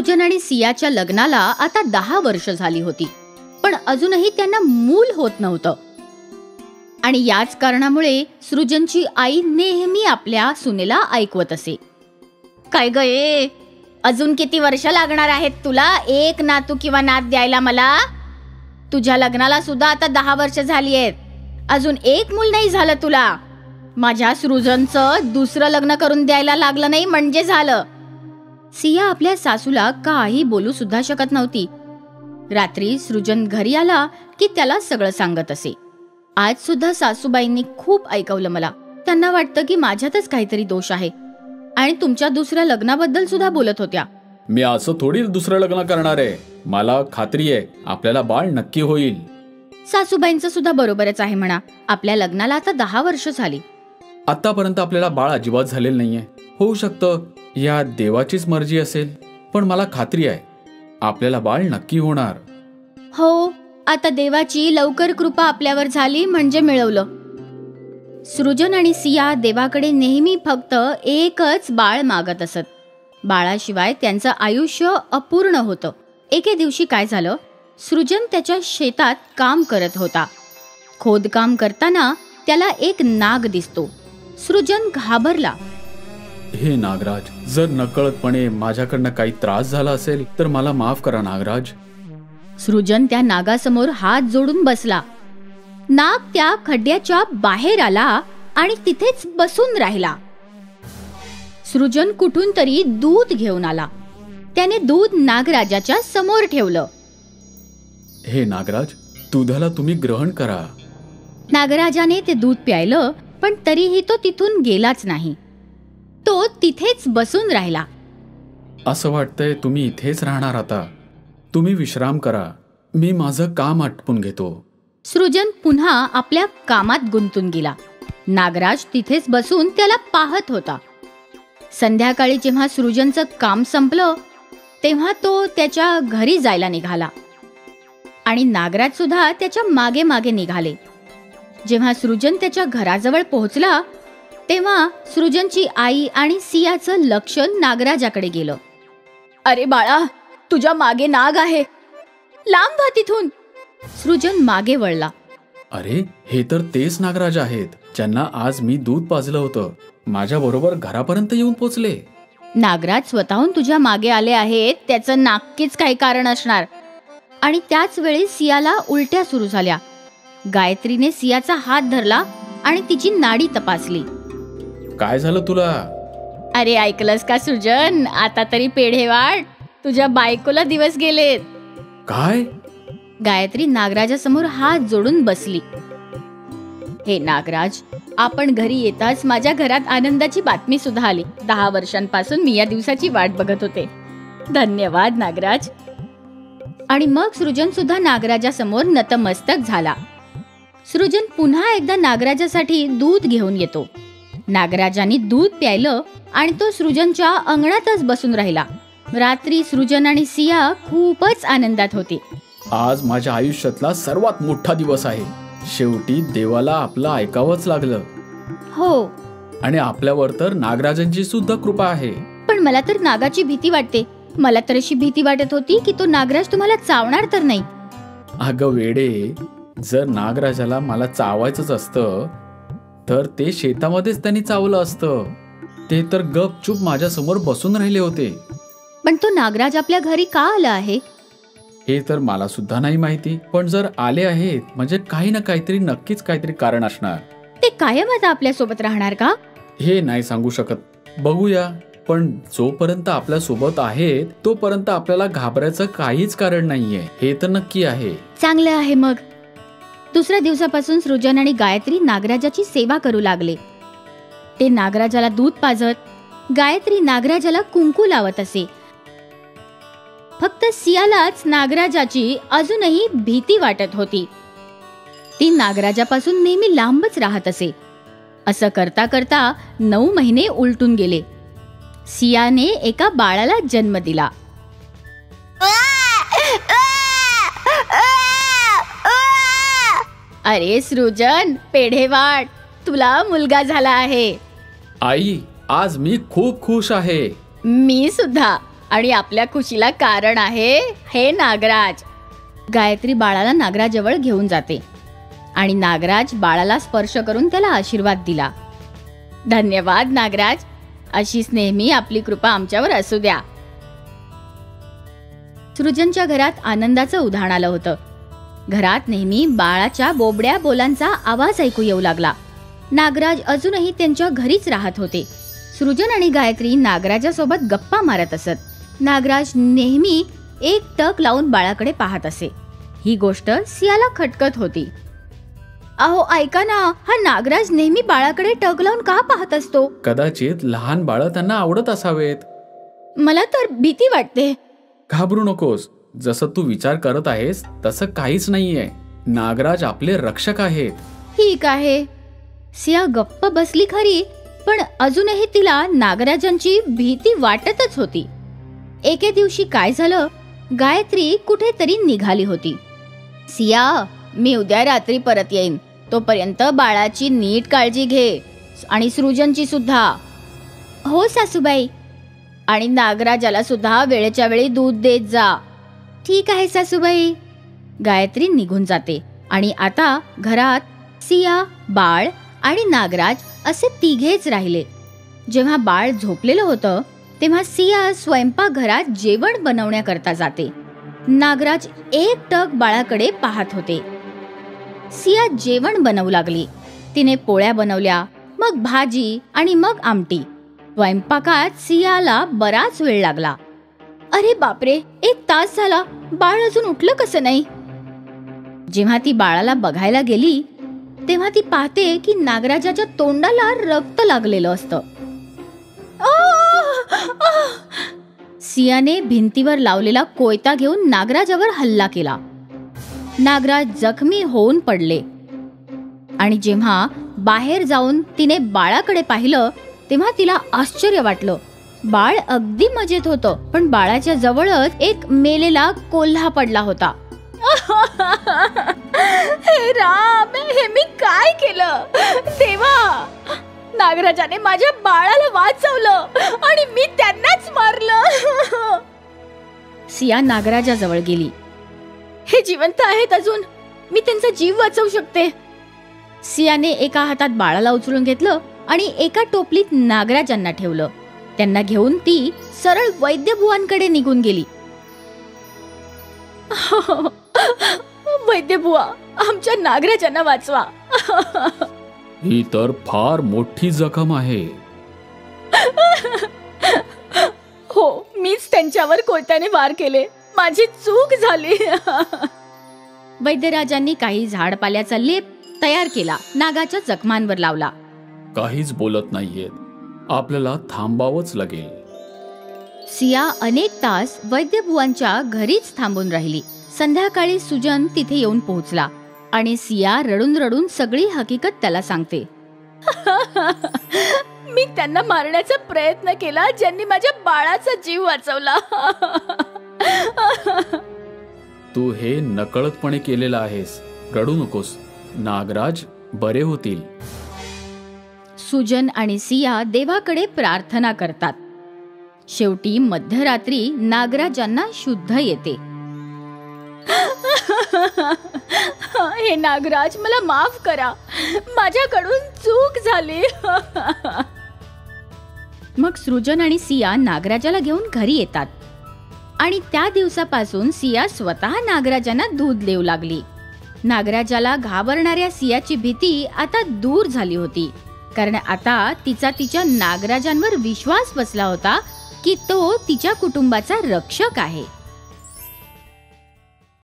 सृजन आणि सियाच्या लग्नाला आता 10 वर्ष झाली होती, पण अजूनही त्यांना मूल होत नव्हतं. आणि याच कारणामुळे सृजनची आई नेहमी आपल्या सुनेला ऐकवत असे. काय ग ये, अजून किती वर्ष लागणार आहेत तुला एक नातू किंवा नात द्यायला मला? तुझ्या लग्नाला सुद्धा आता 10 वर्ष झाली आहेत, अजून एक मूल नाही झालं तुला. माझ्या सृजनचं दुसरं लग्न करून द्यायला लागलं नाही म्हणजे झालं. सिया आपल्या सासूला काही बोलू सुद्धा शकत नव्हती. रात्री सृजन घरी आला की त्याला सगळं सांगत असे. आज सुद्धा सासूबाईंनी खूप ऐकवलं मला. त्यांना वाटतं की माझ्यातच काहीतरी दोष आहे आणि तुमच्या दुसऱ्या लग्नाबद्दल सुद्धा बोलत होत्या. मी असं थोडी दुसरं लग्न करणार आहे. मला खात्री आहे आपल्याला बाळ नक्की होईल. सासूबाईंचं सुद्धा बरोबरच आहे म्हणा. आपल्या लग्नाला आता 10 वर्ष झाली. आतापर्यंत आपल्याला बाळ अजिबात झालेलं नाहीये. होऊ शकतं या देवाचीच मर्जी असेल, पण मला खात्री आहे आपल्याला बाळ नक्की होणार. हो, आता देवाची लवकर कृपा आपल्यावर झाली म्हणजे मिळवलं. सृजन आणि सिया देवाकडे नेहमी फक्त एकच बाळ मागत असत. बाळाशिवाय त्यांचं आयुष्य अपूर्ण होतं. एके दिवशी काय झालं, सृजन त्याच्या शेतात काम करत होता. खोदकाम करताना त्याला एक नाग दिसतो. सृजन घाबरला. हे नागराज, जर नकळतपणे माझ्याकडनं काही त्रास झाला असेल तर मला माफ करा नागराज. सृजन त्या नागासमोर हात जोडून बसला. नाग त्या खड्ड्याच्या बाहेर आला आणि तिथेच बसून राहिला. सृजन कुठून तरी दूध घेऊन आला. त्याने दूध नागराजाच्या समोर ठेवलं. हे नागराज, दुधाला तुम्ही ग्रहण करा. नागराजाने ते दूध प्यायलं, पण तरीही तो तिथून गेलाच नाही. तो तिथेच बसून राहिला. असं वाटतंय तुम्ही इथेच राहणार आता. तुम्ही विश्राम करा, मी माझं काम आटपून घेतो. सृजन पुन्हा आपल्या कामात गुंतून गेला. नागराज तिथेच बसून त्याला पाहत होता. संध्याकाळी जेव्हा सृजनचं काम संपलं तेव्हा तो त्याच्या घरी जायला निघाला आणि नागराज सुद्धा त्याच्या मागे मागे निघाले. जेव्हा सृजन त्याच्या घराजवळ पोहोचला तेव्हा सृजनची आई आणि सियाचं लक्ष नागराजाकडे गेलं. अरे बाळा, तुझ्या मागे नाग आहे, लांब व्हा तिथून. सृजन मागे वळला. अरे, हे तर तेच नागराज आहेत ज्यांना आज मी दूध पाजलं होतं. माझ्या बरोबर घरापर्यंत येऊन पोचले. नागराज स्वतःहून तुझ्या मागे आले आहेत, त्याचं नक्कीच काही कारण असणार. आणि त्याच वेळी सियाला उलट्या सुरू झाल्या. गायत्रीने सियाचा हात धरला आणि तिची नाडी तपासली. काय झालं तुला? अरे ऐकलंस का सृजन, आता तरी पेढे वाट, तुझ्या बायकोला दिवस गेलेत. काय? गायत्री नागराजासमोर हात जोडून बसली. हे नागराज, आपण घरी येताच माझ्या घरात आनंदाची बातमी सुद्धा आली. 10 वर्षांपासून मी या दिवसाची वाट बघत होते. धन्यवाद नागराज. आणि मग सृजन सुद्धा नागराजासमोर नतमस्तक झाला. सृजन पुन्हा एकदा नागराजासाठी दूध घेऊन येतो. नागराजाने दूध प्यायलं आणि तो सृजनच्या अंगणातच बसून राहिला. रात्री सृजन आणि सिया खूपच आनंदात होते. आज माझ्या आयुष्यातला सर्वात मोठा दिवस आहे. शेवटी देवाला आपलं ऐकावंच लागलं. हो, आणि आपल्यावर तर नागराजांची सुद्धा कृपा आहे. पण मला तर नागाची भीती वाटते. मला तर अशी भीती वाटत होती की तो नागराज तुम्हाला चावणार तर नाही. अगं वेडे, जर नागराजाला मला चावायचंच असतं तर ते शेतामध्येच त्यांनी चावलं असतं. ते तर गपचूप माझ्या समोर बसून राहिले होते. पण तो नागराज आपल्या घरी का आला आहे हे तर मला सुद्धा नाही माहिती. पण जर आले आहेत म्हणजे काही ना काहीतरी, नक्कीच काहीतरी कारण असणार. ते कायम आता आपल्या सोबत राहणार का हे नाही सांगू शकत. बघूया. पण जोपर्यंत आपल्या सोबत आहेत तोपर्यंत आपल्याला घाबरायचं काहीच कारण नाहीये, हे तर नक्की आहे. चांगलं आहे. मग दुसऱ्या दिवसापासून सृजन आणि गायत्री नागराजाची सेवा करू लागले. ते नागराजाला दूध पाजत, गायत्री नागराजाला कुंकू लावत असे. फक्त सियालाच नागराजाची अजूनही भीती वाटत होती. ती नागराजापासून नेहमी लांबच राहत असे. असं करता करता 9 महिने उलटून गेले. सियाने एका बाळाला जन्म दिला. अरे सृजन, पेढे वाट, तुला मुलगा झाला आहे. आई, आज मी खूप खुश आहे. मी सुद्धा. आणि आपल्या खुशीला कारण आहे हे नागराज. गायत्री बाळाला नागराजवळ घेऊन जाते आणि नागराज बाळाला स्पर्श करून त्याला आशीर्वाद दिला. धन्यवाद नागराज, अशीच नेहमी आपली कृपा आमच्यावर असू द्या. सृजनच्या घरात आनंदाचं उधाण आलं होतं. घरात नेहमी बाळाच्या बोबड्या बोलांचा आवाज ऐकू येऊ लागला. नागराज अजूनही त्यांच्या घरीच राहत होते. सृजन आणि गायत्री नागराजासोबत गप्पा मारत असत. नागराज नेहमी एक टक लावून बाळाकडे पाहत असे. ही गोष्ट सियाला खटकत होती. अहो ऐका ना, हा नागराज नेहमी बाळाकडे टक लावून का पाहत असतो? कदाचित लहान बाळं त्यांना आवडत असावेत. मला तर भीती वाटते. घाबरू नकोस, जसं तू विचार करत आहेस तसं काहीच नाहीये. नागराज आपले रक्षक आहेत. ठीक आहे. सिया गप्प बसली खरी, पण अजूनही तिला नागराजांची भीती वाटतच होती. एके दिवशी काय झालं, गायत्री कुठेतरी निघाली होती. सिया, मी उद्या रात्री परत येईन. तोपर्यंत बाळाची नीट काळजी घे आणि सृजनची सुद्धा. हो सासूबाई. आणि नागराजाला सुद्धा वेळेच्या वेळी दूध देत जा. ठीक आहे सासूबाई. गायत्री निघून जाते आणि आता घरात सिया, बाळ आणि नागराज असे तिघेच राहिले. जेव्हा बाळ झोपलेलं होतं तेव्हा सिया स्वयंपाकघरात जेवण बनवण्याकरता जाते. नागराज एकटक बाळाकडे पाहत होते. सिया जेवण बनवू लागली. तिने पोळ्या बनवल्या, मग भाजी आणि मग आमटी. स्वयंपाकात सियाला बराच वेळ लागला. अरे बापरे, 1 तास झाला, बाळ अजून उठलं कसं नाही? जेव्हा ती बाळाला बघायला गेली तेव्हा ती पाहते की नागराजाच्या तोंडाला रक्त लागलेलं असतं. सियाने भिंतीवर लावलेला कोयता घेऊन नागराजावर हल्ला केला. नागराज जखमी होऊन पडले आणि जेव्हा बाहेर जाऊन तिने बाळाकडे पाहिलं तेव्हा तिला आश्चर्य वाटलं. बाळ अगदी मजेत होतं, पण बाळाच्या जवळच एक मेलेला कोल्हा पडला होता. हे राम, हे मी काय केलं? देवा, नागराजाने माझ्या बाळाला वाचवलं आणि मी त्यांनाच मारलं. सिया नागराजाजवळ गेली. हे जिवंत आहेत अजून, मी त्यांचा जीव वाचवू शकते. सियाने एका हातात बाळाला उचलून घेतलं आणि एका टोपलीत नागराजांना ठेवलं. त्यांना घेऊन ती सरळ वैद्यबुवांकडे निघून गेली. वैद्यबुवा, आमच्या नागराजांना वाचवा. ही तर फार मोठी जखम आहे. हो, मीच त्यांच्यावर कोयत्याने वार केले. माझी चूक झाली. वैद्यराजांनी काही झाडपाल्याचा लेप तयार केला, नागाच्या जखमांवर लावला. काहीच बोलत नाहीयेत, आपल्याला थांबावंच लागेल. सिया अनेक तास वैद्यबुवांच्या घरीच थांबून राहिली. संध्याकाळी सुजन तिथे येऊन पोहोचला आणि सिया रडून रडून सगळी हकीकत त्याला सांगते. मी त्यांना मारण्याचा प्रयत्न केला ज्यांनी माझ्या बाळाचा जीव वाचवला. तू हे नकळतपणे केलेलं आहेस. रडू नकोस, नागराज बरे होतील. सुजन आणि सिया देवाकडे प्रार्थना करतात. शेवटी मध्यरात्री नागराजांना शुद्ध येते. हे नागराज, मला माफ करा, माझ्याकडून चूक झाली. मग सृजन आणि सिया नागराजाला घेऊन घरी येतात आणि त्या दिवसापासून सिया स्वतः नागराजांना दूध देऊ लागली. नागराजाला घाबरणाऱ्या सियाची भीती आता दूर झाली होती, कारण आता तिच्या नागराजांवर विश्वास बसला होता की तो तिच्या कुटुंबाचा रक्षक आहे.